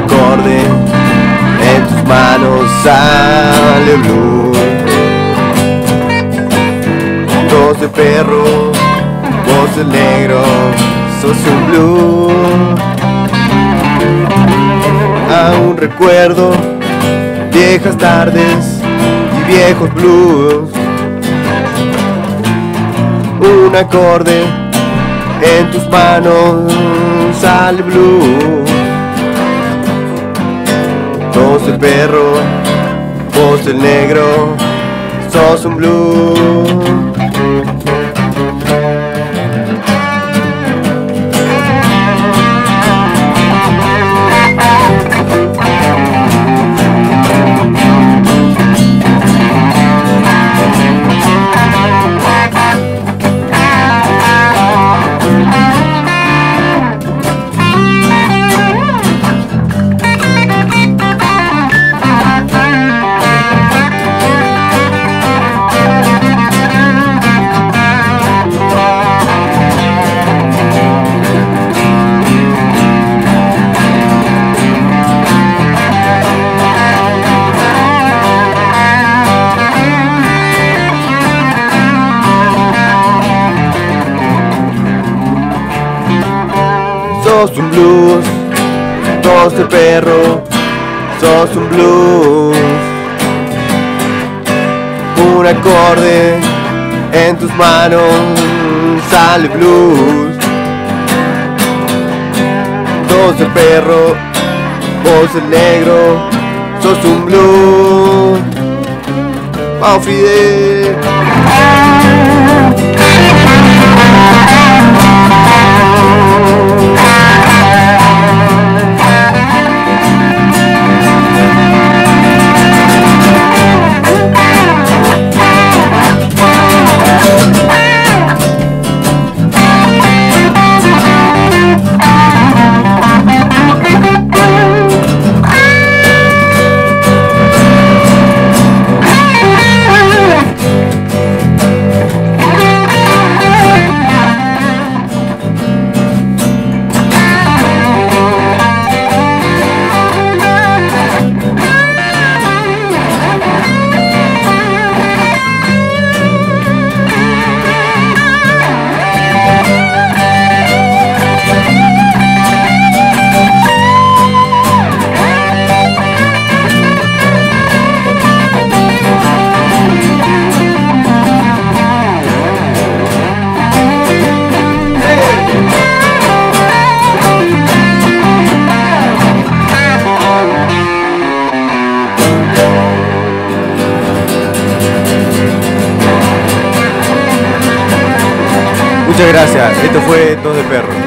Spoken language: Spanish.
acorde, en tus manos sale blues. Tos de perro, voz del negro, sos un blues. Aún recuerdo viejas tardes y viejos blues. Un acorde, en tus manos sale blues. Tos de perro, voz del negro, sos un blues. Sos un blues, tos de perro, sos un blues. Un acorde, en tus manos sale blues. Tos de perro, voz del negro, sos un blues. Vamos, Fidel. Muchas gracias, esto fue Tos de Perro.